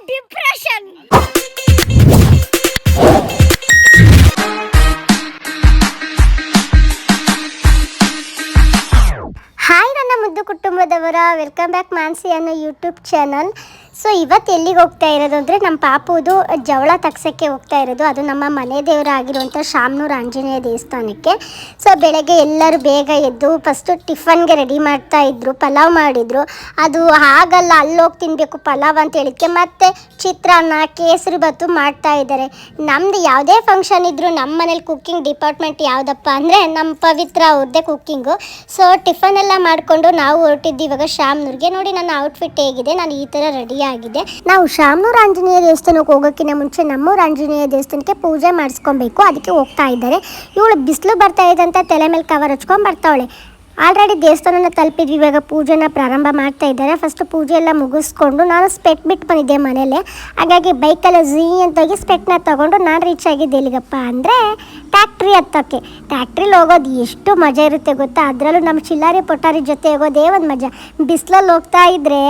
Depression. Hi ನನ್ನ ಮುದ್ದು ಕುಟುಂಬದವರ, ವೆಲ್ಕಮ್ ಬ್ಯಾಕ್ ಮಾನ್ಸಿ ಅನ್ನೋ ಯೂಟ್ಯೂಬ್ ಚಾನಲ್. ಸೊ ಇವತ್ತು ಎಲ್ಲಿಗೆ ಹೋಗ್ತಾ ಇರೋದು ಅಂದರೆ ನಮ್ಮ ಪಾಪುದು ಜವಳ ತಗ್ಸೋಕ್ಕೆ ಹೋಗ್ತಾ ಇರೋದು. ಅದು ನಮ್ಮ ಮನೆ ದೇವರಾಗಿರುವಂಥ ಶಾಮನೂರು ಆಂಜನೇಯ ದೇವಸ್ಥಾನಕ್ಕೆ. ಸೊ ಬೆಳಗ್ಗೆ ಎಲ್ಲರೂ ಬೇಗ ಎದ್ದು ಫಸ್ಟು ಟಿಫನ್ಗೆ ರೆಡಿ ಮಾಡ್ತಾ ಇದ್ರು, ಪಲಾವ್ ಮಾಡಿದರು. ಅದು ಹಾಗಲ್ಲ, ಅಲ್ಲೋಗಿ ತಿನ್ನಬೇಕು ಪಲಾವ್ ಅಂತ ಹೇಳಿಕ್ಕೆ ಮತ್ತೆ ಚಿತ್ರಾನ್ನ ಕೇಸರಿ ಬಾತು ಮಾಡ್ತಾ ಇದ್ದಾರೆ. ನಮ್ಮದು ಯಾವುದೇ ಫಂಕ್ಷನ್ ಇದ್ದರೂ ನಮ್ಮ ಮನೇಲಿ ಕುಕ್ಕಿಂಗ್ ಡಿಪಾರ್ಟ್ಮೆಂಟ್ ಯಾವುದಪ್ಪ ಅಂದರೆ ನಮ್ಮ ಪವಿತ್ರ ಅವ್ರದ್ದೇ ಕುಕ್ಕಿಂಗು. ಸೊ ಟಿಫನ್ ಎಲ್ಲ ಮಾಡಿಕೊಂಡು ನಾವು ಹೊರಟಿದ್ದು ಇವಾಗ ಶಾಮನೂರಿಗೆ. ನೋಡಿ ನನ್ನ ಔಟ್ಫಿಟ್ ಹೇಗಿದೆ, ನಾನು ಈ ಥರ ರೆಡಿ ಆಗಿದೆ. ನಾವು ಶಾಮನೂರು ಆಂಜನೇಯ ದೇವಸ್ಥಾನಕ್ಕೆ ಹೋಗೋಕ್ಕಿಂತ ಮುಂಚೆ ನಮ್ಮೂರು ಆಂಜನೇಯ ದೇವಸ್ಥಾನಕ್ಕೆ ಪೂಜೆ ಮಾಡಿಸ್ಕೊಬೇಕು, ಅದಕ್ಕೆ ಹೋಗ್ತಾ ಇದ್ದಾರೆ. ಇವಳು ಬಿಸಿಲು ಬರ್ತಾ ಇದೆ ಅಂತ ತಲೆ ಮೇಲೆ ಕವರ್ ಹಚ್ಕೊಂಡು ಬರ್ತಾವಳೆ. ಆಲ್ರೆಡಿ ದೇವಸ್ಥಾನನ ತಲುಪಿದ್ವಿ, ಇವಾಗ ಪೂಜೆನ ಪ್ರಾರಂಭ ಮಾಡ್ತಾ ಇದ್ದಾರೆ. ಫಸ್ಟ್ ಪೂಜೆ ಎಲ್ಲ ಮುಗಿಸ್ಕೊಂಡು ನಾನು ಸ್ಪೆಟ್ ಬಿಟ್ಟು ಬಂದಿದ್ದೆ ಮನೇಲೆ, ಹಾಗಾಗಿ ಬೈಕಲ್ಲಿ ಝೀ ಅಂತಾಗಿ ಸ್ಪೆಟ್ನ ತೊಗೊಂಡು ನಾನು ರೀಚ್ ಆಗಿದ್ದೆ ಎಲ್ಲಿಗಪ್ಪ ಅಂದರೆ ಟ್ಯಾಕ್ಟ್ರಿ ಹತ್ತೋಕ್ಕೆ. ಟ್ಯಾಕ್ಟ್ರಿಲಿ ಹೋಗೋದು ಎಷ್ಟು ಮಜಾ ಇರುತ್ತೆ ಗೊತ್ತಾ, ಅದರಲ್ಲೂ ನಮ್ಮ ಚಿಲ್ಲಾರಿ ಪೊಟ್ಟಾರಿ ಜೊತೆ ಹೋಗೋದೇ ಒಂದು ಮಜಾ. ಬಿಸಿಲಲ್ಲಿ ಹೋಗ್ತಾ ಇದ್ದರೆ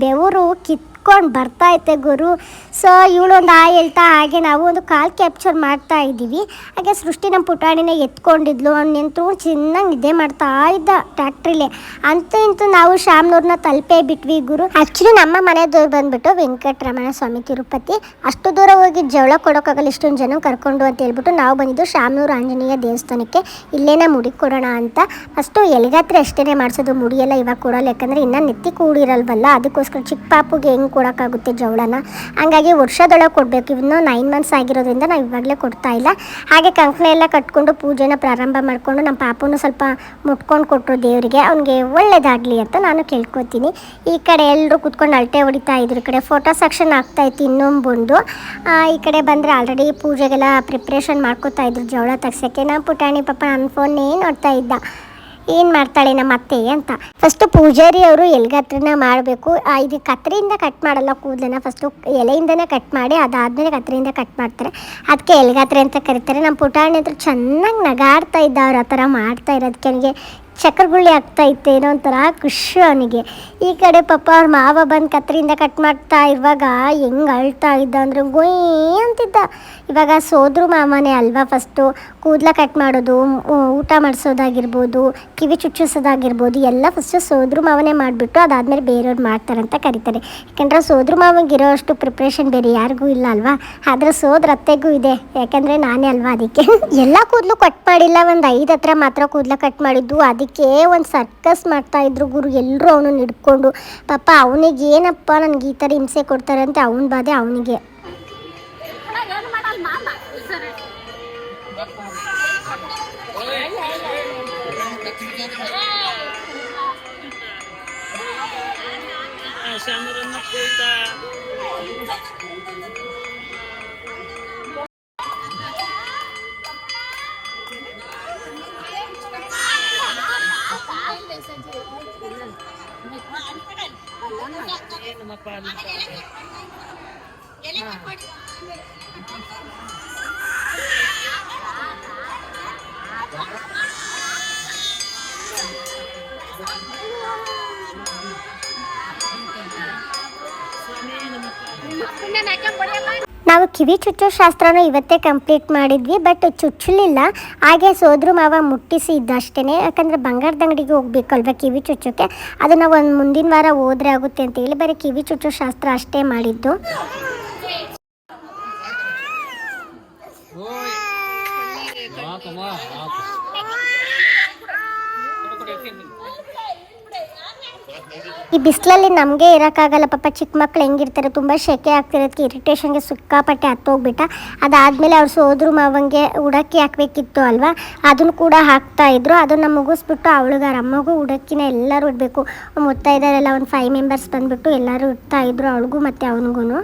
ಬೆವರು ಕಿತ್ಕೊಂಡು ಬರ್ತಾ ಐತೆ ಗುರು. ಸೊ ಇವಳೊಂದು ಹೇಳ್ತಾ ಹಾಗೆ ನಾವು ಒಂದು ಕಾಲ್ ಕ್ಯಾಪ್ಚರ್ ಮಾಡ್ತಾ ಇದ್ದೀವಿ. ಹಾಗೆ ಸೃಷ್ಟಿ ನಮ್ಮ ಪುಟಾಣಿನ ಎತ್ಕೊಂಡಿದ್ಲು, ನಿಂತು ಚೆನ್ನಾಗಿ ನಿದ್ದೆ ಮಾಡ್ತಾ ಇದ್ದ ಟ್ಯಾಕ್ಟ್ರಿಲೆ. ಅಂತೂ ಇಂತೂ ನಾವು ಶಾಮನೂರನ್ನ ತಲುಪೇ ಬಿಟ್ವಿ ಗುರು. ಆ್ಯಕ್ಚುಲಿ ನಮ್ಮ ಮನೆ ದೂರ ಬಂದುಬಿಟ್ಟು ವೆಂಕಟರಮಣ ಸ್ವಾಮಿ ತಿರುಪತಿ. ಅಷ್ಟು ದೂರ ಹೋಗಿ ಜವಳ ಕೊಡೋಕ್ಕಾಗಲ್ಲ ಇಷ್ಟೊಂದು ಜನ ಕರ್ಕೊಂಡು ಅಂತ ಹೇಳ್ಬಿಟ್ಟು ನಾವು ಬಂದಿದ್ದು ಶಾಮನೂರು ಆಂಜನೇಯ ದೇವಸ್ಥಾನಕ್ಕೆ. ಇಲ್ಲೇನ ಮುಡಿ ಕೊಡೋಣ ಅಂತ. ಫಸ್ಟು ಎಲ್ಲಿಗಾತ್ರೆ ಅಷ್ಟೇ ಮಾಡಿಸೋದು, ಮುಡಿಯೆಲ್ಲ ಇವಾಗ ಕೊಡೋಲ್ಲ, ಯಾಕಂದರೆ ಇನ್ನೂ ನೆತ್ತಿ ಕೂಡಿರಲ್ವಲ್ಲ, ಅದಕ್ಕೋಸ್ಕರ ಚಿಕ್ಕ ಪಾಪುಗೆ ಹೆಂಗೆ ಕೊಡೋಕ್ಕಾಗುತ್ತೆ ಜವಳನ. ಹಂಗಾಗಿ ವರ್ಷದೊಳಗೆ ಕೊಡಬೇಕು. ಇನ್ನೂ 9 months ಆಗಿರೋದ್ರಿಂದ ನಾವು ಇವಾಗಲೇ ಕೊಡ್ತಾ ಇಲ್ಲ. ಹಾಗೆ ಕಂಕಣ ಎಲ್ಲ ಕಟ್ಕೊಂಡು ಪೂಜೆನ ಪ್ರಾರಂಭ ಮಾಡಿಕೊಂಡು ನಮ್ಮ ಪಾಪುನು ಸ್ವಲ್ಪ ಮುಟ್ಕೊಂಡು ಕೊಟ್ಟರು ದೇವರಿಗೆ, ಅವನಿಗೆ ಒಳ್ಳೇದಾಗಲಿ ಅಂತ ನಾನು ಕೇಳ್ಕೊತೀನಿ. ಈ ಕಡೆ ಎಲ್ಲರೂ ಕೂತ್ಕೊಂಡು ಅಳತೆ ಹೊಡಿತಾ ಇದ್ರು. ಈ ಕಡೆ ಫೋಟೋ ಸೆಕ್ಷನ್ ಆಗ್ತಾಯಿತ್ತು ಇನ್ನೊಂದು. ಈ ಕಡೆ ಬಂದರೆ ಆಲ್ರೆಡಿ ಪೂಜೆಗೆಲ್ಲ ಪ್ರಿಪ್ರೇಷನ್ ಮಾಡ್ಕೋತಾ ಇದ್ರು ಜವಳ ತಗ್ಸೋಕ್ಕೆ. ನಮ್ಮ ಪುಟಾಣಿ ಪಾಪ ನನ್ನ ಫೋನ್ನೇ ನೋಡ್ತಾ ಇದ್ದ, ಏನು ಮಾಡ್ತಾಳೆ ನಮ್ಮ ಅತ್ತೆ ಅಂತ. ಫಸ್ಟು ಪೂಜಾರಿ ಅವರು ಎಲ್ಗತ್ರನ ಮಾಡಬೇಕು. ಇದು ಕತ್ತರಿಯಿಂದ ಕಟ್ ಮಾಡಲ್ಲ ಕೂದಲನ್ನ, ಫಸ್ಟು ಎಲೆಯಿಂದನೇ ಕಟ್ ಮಾಡಿ ಅದಾದಮೇಲೆ ಕತ್ತರಿಯಿಂದ ಕಟ್ ಮಾಡ್ತಾರೆ, ಅದಕ್ಕೆ ಎಲ್ಗಾತ್ರೆ ಅಂತ ಕರೀತಾರೆ. ನಮ್ಮ ಪುಟಾಣಿ ಹತ್ರ ಚೆನ್ನಾಗಿ ನಗಾಡ್ತಾ ಇದ್ದ, ಅವ್ರು ಆ ಥರ ಮಾಡ್ತಾ ಇರೋದಕ್ಕೆ ನನಗೆ ಚಕ್ರಗುಳ್ಳಿ ಆಗ್ತಾ ಇತ್ತು, ಏನೋ ಒಂಥರ ಖುಷಿ ಅವನಿಗೆ. ಈ ಕಡೆ ಪಾಪ ಅವ್ರ ಮಾವ ಬಂದು ಕತ್ತರಿಯಿಂದ ಕಟ್ ಮಾಡ್ತಾ ಇರುವಾಗ ಹೆಂಗೆ ಅಳ್ತಾ ಇದ್ದ ಅಂದರೆ ಗೊಯ್ ಅಂತಿದ್ದ. ಇವಾಗ ಸೋದ್ರು ಮಾಮನೇ ಅಲ್ವಾ ಫಸ್ಟು ಕೂದಲ ಕಟ್ ಮಾಡೋದು, ಊಟ ಮಾಡಿಸೋದಾಗಿರ್ಬೋದು, ಕಿವಿ ಚುಚ್ಚಿಸೋದಾಗಿರ್ಬೋದು ಎಲ್ಲ ಫಸ್ಟು ಸೋದ್ರು ಮಾವನೇ ಮಾಡಿಬಿಟ್ಟು ಅದಾದಮೇಲೆ ಬೇರೆಯವ್ರು ಮಾಡ್ತಾರಂತ ಕರೀತಾರೆ. ಯಾಕೆಂದರೆ ಸೋದ್ರು ಮಾವಂಗಿರೋ ಅಷ್ಟು ಪ್ರಿಪ್ರೇಷನ್ ಬೇರೆ ಯಾರಿಗೂ ಇಲ್ಲ ಅಲ್ವಾ. ಆದರೆ ಸೋದ್ರ ಅತ್ತೆಗೂ ಇದೆ, ಯಾಕೆಂದರೆ ನಾನೇ ಅಲ್ವಾ, ಅದಕ್ಕೆ ಎಲ್ಲ ಕೂದಲು ಕಟ್ ಮಾಡಿಲ್ಲ, ಒಂದು 5 ಹತ್ರ ಮಾತ್ರ ಕೂದಲ ಕಟ್ ಮಾಡಿದ್ದು. ಅದಕ್ಕೆ ಒಂದು ಸರ್ಕಸ್ ಮಾಡ್ತಾಯಿದ್ರು ಗುರು, ಎಲ್ಲರೂ ಅವನನ್ನು ಹಿಡ್ಕೊಂಡು. ಪಾಪ ಅವನಿಗೆ ಏನಪ್ಪ ನನಗೆ ಈ ಥರ ಹಿಂಸೆ ಕೊಡ್ತಾರೆ ಅಂತ ಅವನ ಬಾಧೆ ಅವನಿಗೆ. ನಾವು ಕಿವಿ ಚುಚ್ಚೋ ಶಾಸ್ತ್ರನೂ ಇವತ್ತೇ ಕಂಪ್ಲೀಟ್ ಮಾಡಿದ್ವಿ, ಬಟ್ ಚುಚ್ಚಲಿಲ್ಲ. ಹಾಗೆ ಸೋದ್ರು ಮಾವ ಮುಟ್ಟಿಸಿ ಇದ್ದಷ್ಟೇ, ಯಾಕಂದರೆ ಬಂಗಾರದ ಅಂಗಡಿಗೆ ಹೋಗ್ಬೇಕಲ್ವ ಕಿವಿ ಚುಚ್ಚೋಕ್ಕೆ. ಅದನ್ನು ಒಂದು ಮುಂದಿನ ವಾರ ಹೋದ್ರೆ ಆಗುತ್ತೆ ಅಂತೇಳಿ ಬರೀ ಕಿವಿ ಚುಚ್ಚೋ ಶಾಸ್ತ್ರ ಅಷ್ಟೇ ಮಾಡಿದ್ದು. ಈ ಬಿಸಿಲಲ್ಲಿ ನಮಗೆ ಇರೋಕ್ಕಾಗಲ್ಲ ಪಾಪ, ಚಿಕ್ಕ ಮಕ್ಳು ಹೆಂಗಿರ್ತಾರೆ, ತುಂಬ ಸೆಕೆ ಆಗ್ತಿರೋದಕ್ಕೆ ಇರಿಟೇಷನ್ಗೆ ಸಿಕ್ಕಾಪಟ್ಟೆ ಹತ್ತೋಗ್ಬಿಟ್ಟ. ಅದಾದಮೇಲೆ ಅವ್ರು ಸೋದ್ರು ಮಾವಂಗೆ ಉಡಕ್ಕಿ ಹಾಕಬೇಕಿತ್ತು ಅಲ್ವಾ, ಅದನ್ನು ಕೂಡ ಹಾಕ್ತಾಯಿದ್ರು. ಅದನ್ನು ಮುಗಿಸ್ಬಿಟ್ಟು ಅವಳಿಗೆ ಅವ್ರ ಅಮ್ಮಗೂ ಉಡಕ್ಕಿನ ಎಲ್ಲರೂ ಇಡಬೇಕು. ಮುತ್ತೈದರೆಲ್ಲ ಒಂದು 5 members ಬಂದುಬಿಟ್ಟು ಎಲ್ಲರೂ ಇಡ್ತಾಯಿದ್ರು, ಅವಳಿಗೂ ಮತ್ತು ಅವನಿಗೂ.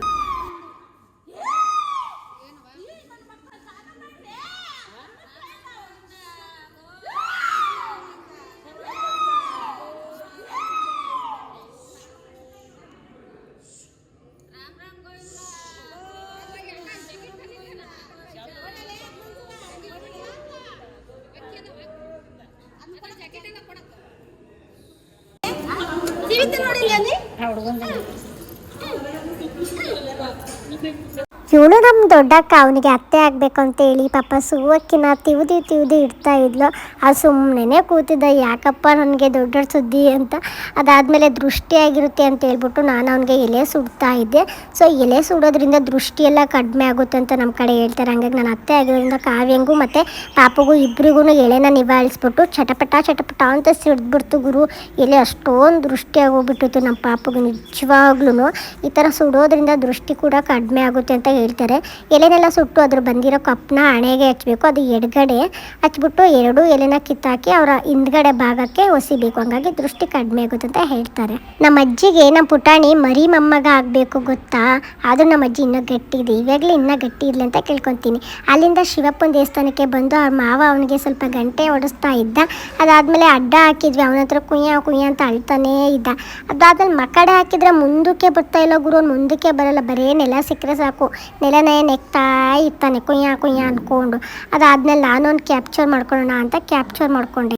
ಇವಳು ನಮ್ಮ ದೊಡ್ಡಕ್ಕ ಅವನಿಗೆ ಅತ್ತೆ ಆಗಬೇಕು ಅಂತೇಳಿ ಪಾಪ ಸುವಕ್ಕಿನ ತಿವ್ದು ಇಡ್ತಾ ಇದ್ಲು. ಅದು ಸುಮ್ಮನೆ ಕೂತಿದ್ದ, ಯಾಕಪ್ಪ ನನಗೆ ದೊಡ್ಡ ಸುದ್ದಿ ಅಂತ. ಅದಾದಮೇಲೆ ದೃಷ್ಟಿಯಾಗಿರುತ್ತೆ ಅಂತ ಹೇಳ್ಬಿಟ್ಟು ನಾನು ಅವನಿಗೆ ಎಲೆ ಸುಡ್ತಾ ಇದ್ದೆ. ಸೊ ಎಲೆ ಸುಡೋದ್ರಿಂದ ದೃಷ್ಟಿ ಎಲ್ಲ ಕಡಿಮೆ ಆಗುತ್ತೆ ಅಂತ ನಮ್ಮ ಕಡೆ ಹೇಳ್ತಾರೆ. ಹಂಗಾಗಿ ನಾನು ಅತ್ತೆ ಆಗಿರೋದ್ರಿಂದ ಕಾವ್ಯಂಗೂ ಮತ್ತು ಪಾಪಗೂ ಇಬ್ಬರಿಗೂ ಎಲೆನ ನಿವಾಳಿಸ್ಬಿಟ್ಟು ಚಟಪಟ ಅಂತ ಸಿಡ್ದ್ಬಿಡ್ತು ಗುರು. ಎಲೆ ಅಷ್ಟೊಂದು ದೃಷ್ಟಿ ಆಗೋಗ್ಬಿಟ್ಟಿತ್ತು ನಮ್ಮ ಪಾಪಗೂ. ನಿಜವಾಗ್ಲೂ ಈ ಥರ ಸುಡೋದ್ರಿಂದ ದೃಷ್ಟಿ ಕೂಡ ಕಡಿಮೆ ಆಗುತ್ತೆ ಅಂತ ಹೇಳ್ತಾರೆ. ಎಲೆನೆಲ್ಲ ಸುಟ್ಟು ಅದ್ರ ಬಂದಿರೋ ಕಪ್ಪನ್ನ ಹಣೆಗೆ ಹಚ್ಚಬೇಕು. ಅದು ಎಡಗಡೆ ಹಚ್ಬಿಟ್ಟು ಎರಡೂ ಎಲೆನ ಕಿತ್ತಾಕಿ ಅವರ ಹಿಂದ್ಗಡೆ ಭಾಗಕ್ಕೆ ಒಸಿಬೇಕು. ಹಂಗಾಗಿ ದೃಷ್ಟಿ ಕಡಿಮೆ ಆಗುತ್ತೆ ಅಂತ ಹೇಳ್ತಾರೆ. ನಮ್ಮ ಅಜ್ಜಿಗೆ ನಮ್ಮ ಪುಟಾಣಿ ಮರಿ ಮೊಮ್ಮಗ ಆಗಬೇಕು ಗೊತ್ತಾ. ಆದರೂ ನಮ್ಮ ಅಜ್ಜಿ ಇನ್ನೂ ಗಟ್ಟಿ ಇದೆ, ಇವಾಗಲೇ ಇನ್ನೂ ಗಟ್ಟಿ ಇರಲಿ ಅಂತ ಕೇಳ್ಕೊತೀನಿ. ಅಲ್ಲಿಂದ ಶಿವಪ್ಪನ ದೇವಸ್ಥಾನಕ್ಕೆ ಬಂದು ಅವ್ರ ಮಾವ ಅವನಿಗೆ ಸ್ವಲ್ಪ ಗಂಟೆ ಹೊಡಿಸ್ತಾ ಇದ್ದ. ಅದಾದಮೇಲೆ ಅಡ್ಡ ಹಾಕಿದ್ವಿ, ಅವನ ಹತ್ರ ಕುಯ್ಯ ಅಂತ ಅಳ್ತಾನೇ ಇದ್ದ. ಅದಾದ್ಮೇಲೆ ಮಕ್ಕಡೆ ಹಾಕಿದ್ರೆ ಮುಂದಕ್ಕೆ ಬರ್ತಾ ಇಲ್ಲ ಗುರು, ಮುಂದಕ್ಕೆ ಬರಲ್ಲ, ಬರೇ ನೆಲ ಸಿಕ್ಕರೆ ಸಾಕು ನೆಲನೇ ನೆಕ್ತಾ ಇರ್ತಾನೆ ಕುಯ್ಯ ಅಂದ್ಕೊಂಡು. ಅದಾದ್ಮೇಲೆ ನಾನೊಂದು ಕ್ಯಾಪ್ಚರ್ ಮಾಡ್ಕೊಳ್ಳೋಣ ಅಂತ ಕ್ಯಾಪ್ಚರ್ ಮಾಡ್ಕೊಂಡೆ.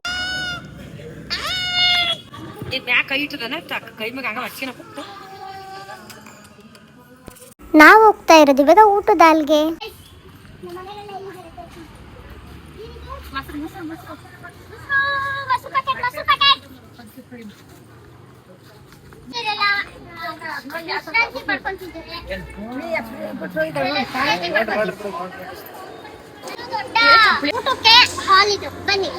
ನಾವು ಹೋಗ್ತಾ ಇರೋದು ಇವಾಗ ಊಟದ ಅಲ್ಗೆ. ಊಟಕ್ಕೆ ಹಾಲ್ ಇದು ಬನ್ನಿ.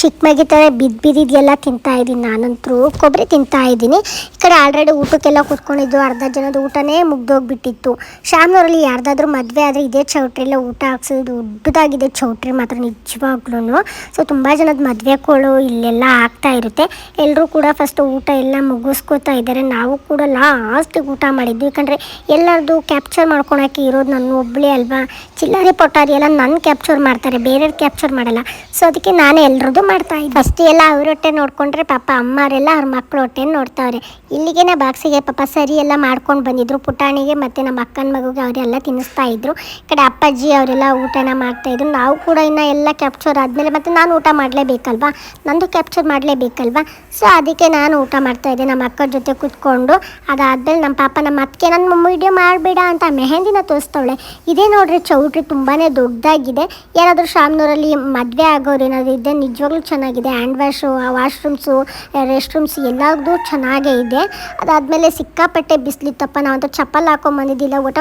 ಚಿಕ್ಕ ಥರ ಬಿದ್ದಿದೆಲ್ಲ ತಿಂತಾ ಇದ್ದೀನಿ. ನಾನಂತರೂ ಕೊಬ್ಬರಿ ತಿಂತಾ ಇದ್ದೀನಿ. ಈ ಕಡೆ ಆಲ್ರೆಡಿ ಊಟಕ್ಕೆಲ್ಲ ಕೂತ್ಕೊಂಡಿದ್ದು, ಅರ್ಧ ಜನದ ಊಟನೇ ಮುಗ್ದೋಗ್ಬಿಟ್ಟಿತ್ತು. ಶಾಮ್ನೂರಲ್ಲಿ ಯಾರ್ದಾದ್ರೂ ಮದುವೆ ಆದರೆ ಇದೇ ಚೌಟ್ರಿಯಲ್ಲೇ ಊಟ ಹಾಕ್ಸೋದು. ದೊಡ್ಡದಾಗಿದೆ ಚೌಟ್ರಿ ಮಾತ್ರ ನಿಜವಾಗ್ಲೂ. ಸೊ ತುಂಬ ಜನದ ಮದುವೆಗಳು ಇಲ್ಲೆಲ್ಲ ಆಗ್ತಾ ಇರುತ್ತೆ. ಎಲ್ಲರೂ ಕೂಡ ಫಸ್ಟ್ ಊಟ ಎಲ್ಲ ಮುಗಿಸ್ಕೋತಾ ಇದ್ದಾರೆ. ನಾವು ಕೂಡ ಲಾಸ್ಟಿಗೆ ಊಟ ಮಾಡಿದ್ವಿ. ಯಾಕಂದರೆ ಎಲ್ಲರದು ಕ್ಯಾಪ್ಚರ್ ಮಾಡ್ಕೊಳಕ್ಕೆ ಇರೋದು ನನ್ನ ಒಬ್ಬಳೇ ಅಲ್ವಾ. ಚಿಲ್ಲರೆ ಪೊಟಾರಿ ಎಲ್ಲ ನನ್ನ ಕ್ಯಾಪ್ಚರ್ ಮಾಡ್ತಾರೆ, ಬೇರೆಯವ್ರು ಕ್ಯಾಪ್ಚರ್ ಮಾಡಲ್ಲ. ಸೊ ಅದಕ್ಕೆ ನಾನೇ ಎಲ್ಲರದ್ದು ಮಾಡ್ತಾ ಇದ್ದೆ. ಫಸ್ಟ್ ಎಲ್ಲ ಅವ್ರ ಹೊಟ್ಟೆ ನೋಡ್ಕೊಂಡ್ರೆ ಪಾಪ ಅಮ್ಮರೆಲ್ಲ ಅವ್ರ ಮಕ್ಕಳ ಹೊಟ್ಟೆ ನೋಡ್ತಾವ್ರೆ. ಇಲ್ಲಿಗೇನೆ ಬಾಕ್ಸಿಗೆ ಪಾಪ ಸರಿ ಎಲ್ಲ ಮಾಡ್ಕೊಂಡು ಬಂದಿದ್ರು. ಪುಟಾಣಿಗೆ ಮತ್ತು ನಮ್ಮ ಅಕ್ಕನ ಮಗುಗೆ ಅವರೆಲ್ಲ ತಿನ್ನಿಸ್ತಾ ಇದ್ರು. ಈ ಕಡೆ ಅಪ್ಪಾಜಿ ಅವರೆಲ್ಲ ಊಟನ ಮಾಡ್ತಾಯಿದ್ರು. ನಾವು ಕೂಡ ಇನ್ನು ಎಲ್ಲ ಕ್ಯಾಪ್ಚರ್ ಆದಮೇಲೆ ಮತ್ತು ನಾನು ಊಟ ಮಾಡಲೇಬೇಕಲ್ವಾ, ನಂದು ಕ್ಯಾಪ್ಚರ್ ಮಾಡಲೇಬೇಕಲ್ವಾ. ಸೊ ಅದಕ್ಕೆ ನಾನು ಊಟ ಮಾಡ್ತಾಯಿದ್ದೆ ನಮ್ಮ ಅಕ್ಕನ ಜೊತೆ ಕೂತ್ಕೊಂಡು. ಅದಾದಮೇಲೆ ನಮ್ಮ ಪಾಪ ನಮ್ಮ ಅತ್ತಿಗೆ ನನ್ನ ವೀಡಿಯೋ ಮಾಡಬೇಡ ಅಂತ ಮೆಹಂದಿನ ತೋರಿಸ್ತವಳೆ. ಇದೇ ನೋಡ್ರಿ ಚೌಟ್ರಿ ತುಂಬಾ ದೊಡ್ಡದಾಗಿದೆ. ಯಾರಾದರೂ ಶಾಮ್ನೂರಲ್ಲಿ ಮದುವೆ ಆಗೋರು ಏನಾದರೂ ಇದೆ, ನಿಜವಾಗ್ಲೂ ಚೆನ್ನಾಗಿದೆ. Hand wash, washrooms, rest rooms ಎಲ್ಲದೂ ಚೆನ್ನಾಗೇ ಇದೆ. ಅದಾದಮೇಲೆ ಸಿಕ್ಕಾಪಟ್ಟೆ ಬಿಸಿಲಿತ್ತಪ್ಪ. ನಾವಂತೂ ಚಪ್ಪಲ್ ಹಾಕೊಂಬಂದಿದ್ದಿಲ್ಲ. ಒಟ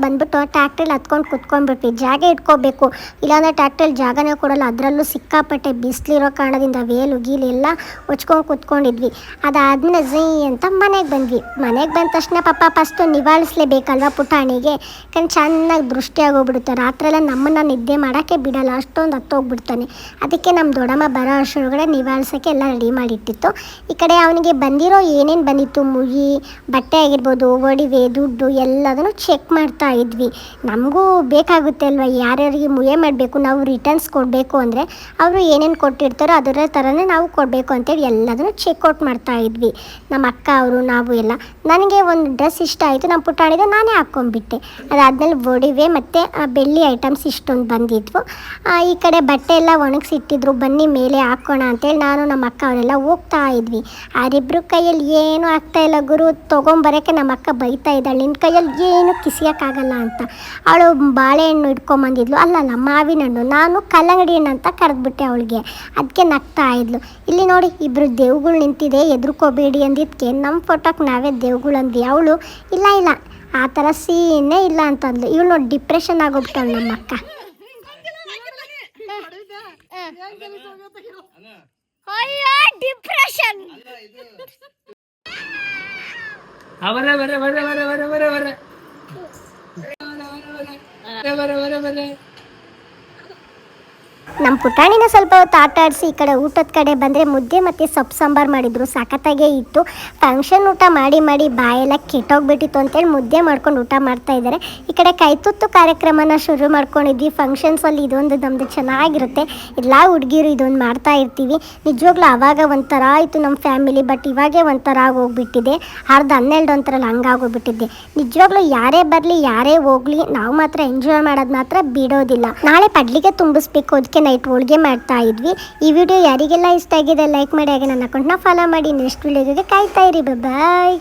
ಬಂದುಬಿಟ್ಟು ಟ್ಯಾಕ್ಟ್ರಲ್ಲಿ ಹತ್ಕೊಂಡು ಕುತ್ಕೊಂಡ್ಬಿಟ್ವಿ. ಜಾಗ ಇಟ್ಕೋಬೇಕು, ಇಲ್ಲಾಂದರೆ ಟ್ಯಾಕ್ಟ್ರಲ್ಲಿ ಜಾಗನೇ ಕೊಡಲ್ಲ. ಅದರಲ್ಲೂ ಸಿಕ್ಕಾಪಟ್ಟೆ ಬಿಸಿಲಿರೋ ಕಾರಣದಿಂದ ವೇಲು ಗೀಲು ಎಲ್ಲ ಹೊಚ್ಕೊಂಡು ಕುತ್ಕೊಂಡಿದ್ವಿ. ಅದಾದಮೇಲೆ ಝೀ ಅಂತ ಮನೆಗೆ ಬಂದ್ವಿ. ಮನೆಗೆ ಬಂದ ತಕ್ಷಣ ಪಾಪ ಫಸ್ಟು ನಿವಾಳಿಸ್ಲೇಬೇಕಲ್ವ ಪುಟಾಣಿಗೆ. ಯಾಕಂದ್ರೆ ಚೆನ್ನಾಗಿ ದೃಷ್ಟಿಯಾಗೋಗ್ಬಿಡುತ್ತೆ. ರಾತ್ರಿಯೆಲ್ಲ ನಮ್ಮನ್ನು ನಿದ್ದೆ ಮಾಡೋಕ್ಕೆ ಬಿಡಲ್ಲ, ಅಷ್ಟೊಂದು ಹತ್ತೋಗ್ಬಿಡ್ತಾನೆ. ಅದಕ್ಕೆ ನಮ್ಮ ದೊಡ್ಡಮ್ಮ ಬರೋ ಅಷ್ಟರೊಳಗಡೆ ನಿವಾಳಿಸೋಕ್ಕೆ ಎಲ್ಲ ರೆಡಿ ಮಾಡಿಟ್ಟಿತ್ತು. ಈ ಕಡೆ ಅವನಿಗೆ ಬಂದಿರೋ ಏನೇನು ಬಂದಿತ್ತು, ಮುಯಿ, ಬಟ್ಟೆ ಆಗಿರ್ಬೋದು, ಒಡವೆ, ದುಡ್ಡು ಎಲ್ಲದನ್ನು ಚೆಕ್ ಮಾಡ್ತಾ ಇದ್ವಿ. ನಮಗೂ ಬೇಕಾಗುತ್ತೆ ಅಲ್ವ, ಯಾರ್ಯಾರಿಗೆ ಮುಯೆ ಮಾಡಬೇಕು, ನಾವು ರಿಟರ್ನ್ಸ್ ಕೊಡಬೇಕು ಅಂದರೆ ಅವರು ಏನೇನು ಕೊಟ್ಟಿರ್ತಾರೋ ಅದರ ಥರನೇ ನಾವು ಕೊಡಬೇಕು ಅಂತೇಳಿ ಎಲ್ಲದನ್ನು ಚೆಕ್ಔಟ್ ಮಾಡ್ತಾ ಇದ್ವಿ ನಮ್ಮ ಅಕ್ಕ ಅವರು, ನಾವು ಎಲ್ಲ. ನನಗೆ ಒಂದು ಡ್ರೆಸ್ ಇಷ್ಟ ಆಯಿತು, ನಮ್ಮ ಪುಟ್ಟಾಣಿದ ನಾನೇ ಹಾಕ್ಕೊಂಡ್ಬಿಟ್ಟೆ. ಅದಾದಮೇಲೆ ಒಡವೆ ಮತ್ತು ಬೆಳ್ಳಿ ಐಟಮ್ಸ್ ಇಷ್ಟೊಂದು ಬಂದಿದ್ವು. ಈ ಕಡೆ ಬಟ್ಟೆ ಎಲ್ಲ ಒಣಗಿಸಿಟ್ಟಿದ್ರು, ಬನ್ನಿ ಮೇಲೆ ಹಾಕೋಣ ಅಂತೇಳಿ ನಾನು ನಮ್ಮ ಅಕ್ಕ ಅವರೆಲ್ಲ ಹೋಗ್ತಾ ಇದ್ವಿ. ಅವರಿಬ್ಬರು ಕೈಯಲ್ಲಿ ಏನೂ ಆಗ್ತಾಯಿಲ್ಲ ಗುರು. ತೊಗೊಂಬರೋಕ್ಕೆ ನಮ್ಮ ಅಕ್ಕ ಬೈತಾ ಇದ್ದಾಳೆ, ನಿನ್ನ ಕೈಯಲ್ಲಿ ಏನು ಕಿಸಿಯೋಕ್ಕಾಗಲ್ಲ ಅಂತ. ಅವಳು ಬಾಳೆಹಣ್ಣು ಇಟ್ಕೊಂಬಂದಿದ್ಲು, ಅಲ್ಲಲ್ಲ ಮಾವಿನ ಹಣ್ಣು, ನಾನು ಕಲ್ಲಂಗಡಿ ಹಣ್ಣು ಅಂತ ಕರೆದ್ಬಿಟ್ಟೆ ಅವಳಿಗೆ. ಅದಕ್ಕೆ ನಗ್ತಾ ಇದ್ಲು. ಇಲ್ಲಿ ನೋಡಿ ಇಬ್ಬರು ದೇವ್ಗಳು ನಿಂತಿದೆ, ಎದುರ್ಕೋಬೇಡಿ ಅಂದಿದ್ದಕ್ಕೆ ನಮ್ಮ ಫೋಟೋಕ್ಕೆ ನಾವೇ ದೇವ್ಗಳು ಅಂದ್ವಿ. ಅವಳು ಇಲ್ಲ ಆ ಥರ ಸೀನೇ ಇಲ್ಲ ಅಂತಂದ್ಲು. ಇವಳು ನೋಡಿ ಡಿಪ್ರೆಷನ್ ಆಗೋಗ್ಬಿಟ್ಟಳು ನಮ್ಮ ಅಕ್ಕ. ಡಿಪ್ರೆಷನ್ ನಮ್ಮ ಪುಟಾಣಿನ ಸ್ವಲ್ಪ ಹೊತ್ತು ಆಟ ಆಡಿಸಿ ಈ ಕಡೆ ಊಟದ ಕಡೆ ಬಂದರೆ ಮುದ್ದೆ ಮತ್ತು ಸೊಪ್ಪು ಸಾಂಬಾರು ಮಾಡಿದರು, ಸಖತ್ತಾಗೇ ಇತ್ತು. ಫಂಕ್ಷನ್ ಊಟ ಮಾಡಿ ಮಾಡಿ ಬಾಯೆಲ್ಲ ಕೆಟ್ಟೋಗ್ಬಿಟ್ಟಿತ್ತು ಅಂತೇಳಿ ಮುದ್ದೆ ಮಾಡ್ಕೊಂಡು ಊಟ ಮಾಡ್ತಾ ಇದ್ದಾರೆ. ಈ ಕಡೆ ಕೈತುತ್ತು ಕಾರ್ಯಕ್ರಮನ ಶುರು ಮಾಡ್ಕೊಂಡಿದ್ವಿ. ಫಂಕ್ಷನ್ಸಲ್ಲಿ ಇದೊಂದು ನಮ್ಮದು ಚೆನ್ನಾಗಿರುತ್ತೆ, ಎಲ್ಲ ಹುಡುಗಿರು ಇದೊಂದು ಮಾಡ್ತಾ ಇರ್ತೀವಿ. ನಿಜವಾಗ್ಲೂ ಆವಾಗ ಒಂಥರ ಆಯಿತು ನಮ್ಮ ಫ್ಯಾಮಿಲಿ, ಬಟ್ ಇವಾಗೇ ಒಂಥರ ಆಗೋಗ್ಬಿಟ್ಟಿದೆ. 10-12 ಒಂಥರಲ್ಲಿ ಹಂಗಾಗೋಗ್ಬಿಟ್ಟಿದೆ. ನಿಜವಾಗ್ಲೂ ಯಾರೇ ಬರಲಿ ಯಾರೇ ಹೋಗಲಿ ನಾವು ಮಾತ್ರ ಎಂಜಾಯ್ ಮಾಡೋದು ಮಾತ್ರ ಬಿಡೋದಿಲ್ಲ. ನಾಳೆ ಪಡ್ಲಿಗೆ ತುಂಬಿಸ್ಬೇಕು, ಅದಕ್ಕೆ ನೈಟ್ ಹೋಳಿಗೆ ಮಾಡ್ತಾ ಇದ್ವಿ. ಈ ವಿಡಿಯೋ ಯಾರಿಗೆಲ್ಲ ಇಷ್ಟ ಆಗಿದೆ ಲೈಕ್ ಮಾಡಿ, ಹಾಗೆ ನನ್ನ ಅಕೌಂಟ್ನ ಫಾಲೋ ಮಾಡಿ. ನೆಕ್ಸ್ಟ್ ವಿಡಿಯೋಗೆ ಕಾಯ್ತಾ ಇರಿ. ಬಾಯ್.